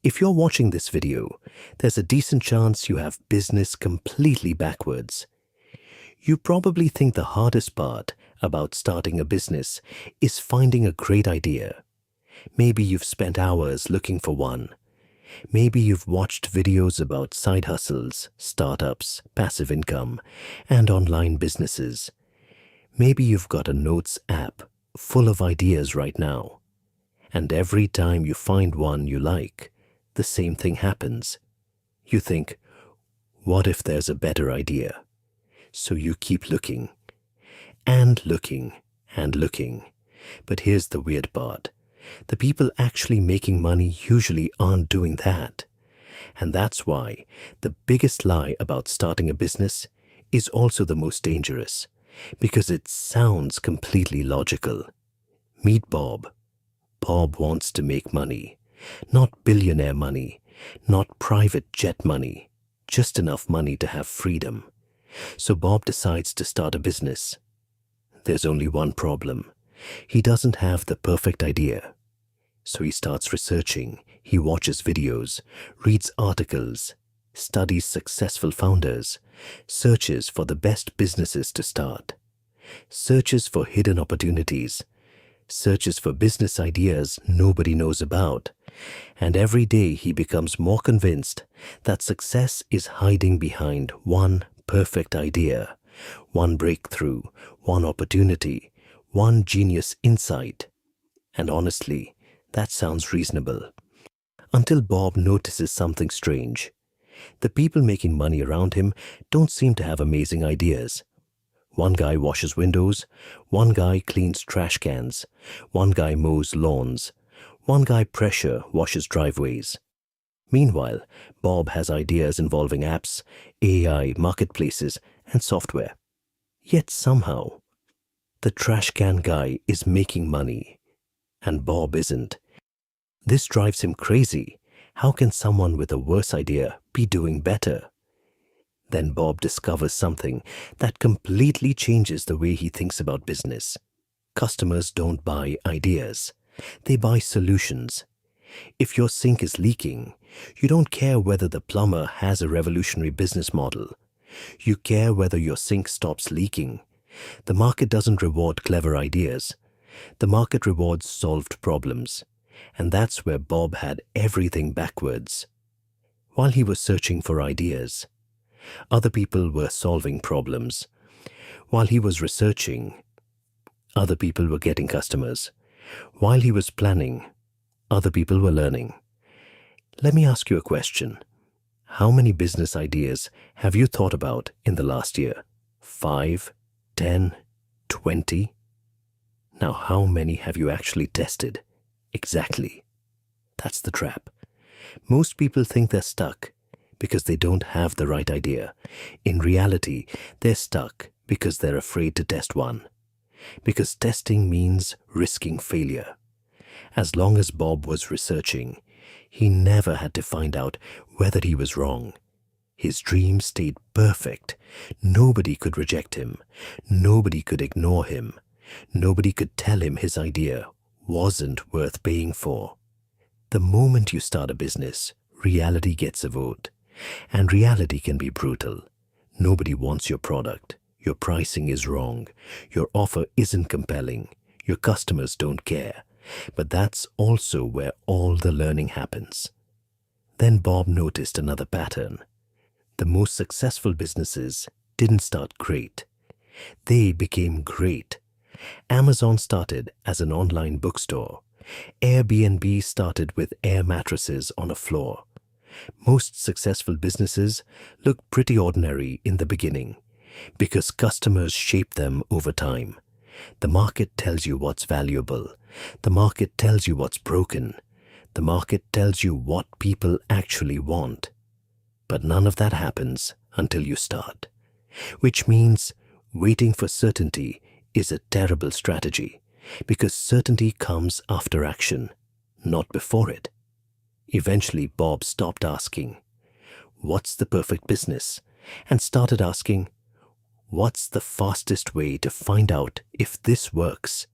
If you're watching this video, there's a decent chance you have business completely backwards. You probably think the hardest part about starting a business is finding a great idea. Maybe you've spent hours looking for one. Maybe you've watched videos about side hustles, startups, passive income, and online businesses. Maybe you've got a notes app full of ideas right now. And every time you find one you like, the same thing happens. You think, what if there's a better idea? So you keep looking, and looking, and looking. But here's the weird part. The people actually making money usually aren't doing that. And that's why the biggest lie about starting a business is also the most dangerous, because it sounds completely logical. Meet Bob. Bob wants to make money. Not billionaire money, not private jet money, just enough money to have freedom. So Bob decides to start a business. There's only one problem. He doesn't have the perfect idea. So he starts researching, he watches videos, reads articles, studies successful founders, searches for the best businesses to start, searches for hidden opportunities, searches for business ideas nobody knows about, and every day he becomes more convinced that success is hiding behind one perfect idea, one breakthrough, one opportunity, one genius insight. And honestly, that sounds reasonable. Until Bob notices something strange. The people making money around him don't seem to have amazing ideas. One guy washes windows, one guy cleans trash cans, one guy mows lawns, one guy pressure washes driveways. Meanwhile, Bob has ideas involving apps, AI, marketplaces, and software. Yet somehow, the trash can guy is making money, and Bob isn't. This drives him crazy. How can someone with a worse idea be doing better? Then Bob discovers something that completely changes the way he thinks about business. Customers don't buy ideas. They buy solutions. If your sink is leaking, you don't care whether the plumber has a revolutionary business model. You care whether your sink stops leaking. The market doesn't reward clever ideas. The market rewards solved problems. And that's where Bob had everything backwards. While he was searching for ideas, other people were solving problems. While he was researching, other people were getting customers. While he was planning, other people were learning. Let me ask you a question. How many business ideas have you thought about in the last year? 5, 10, 20? Now, how many have you actually tested? Exactly. That's the trap. Most people think they're stuck because they don't have the right idea. In reality, they're stuck because they're afraid to test one. Because testing means risking failure. As long as Bob was researching, he never had to find out whether he was wrong. His dream stayed perfect. Nobody could reject him. Nobody could ignore him. Nobody could tell him his idea wasn't worth paying for. The moment you start a business, reality gets a vote. And reality can be brutal. Nobody wants your product. Your pricing is wrong. Your offer isn't compelling. Your customers don't care. But that's also where all the learning happens. Then Bob noticed another pattern. The most successful businesses didn't start great. They became great. Amazon started as an online bookstore. Airbnb started with air mattresses on a floor. Most successful businesses look pretty ordinary in the beginning because customers shape them over time. The market tells you what's valuable. The market tells you what's broken. The market tells you what people actually want. But none of that happens until you start, which means waiting for certainty is a terrible strategy because certainty comes after action, not before it. Eventually, Bob stopped asking, "What's the perfect business?" and started asking, "What's the fastest way to find out if this works?"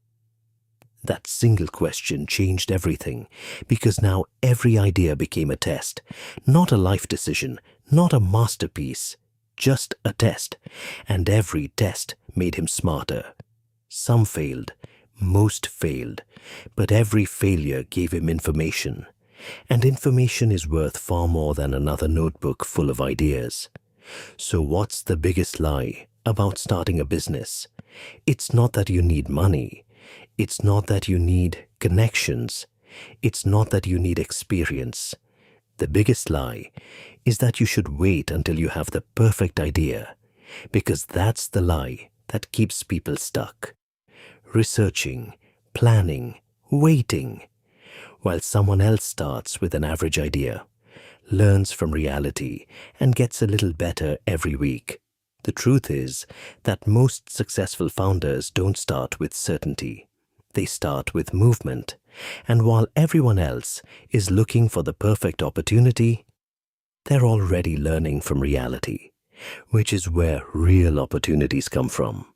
That single question changed everything because now every idea became a test, not a life decision, not a masterpiece, just a test. And every test made him smarter. Some failed, most failed, but every failure gave him information. And information is worth far more than another notebook full of ideas. So what's the biggest lie about starting a business? It's not that you need money. It's not that you need connections. It's not that you need experience. The biggest lie is that you should wait until you have the perfect idea, because that's the lie that keeps people stuck. Researching, planning, waiting, while someone else starts with an average idea, learns from reality, and gets a little better every week. The truth is that most successful founders don't start with certainty. They start with movement. And while everyone else is looking for the perfect opportunity, they're already learning from reality, which is where real opportunities come from.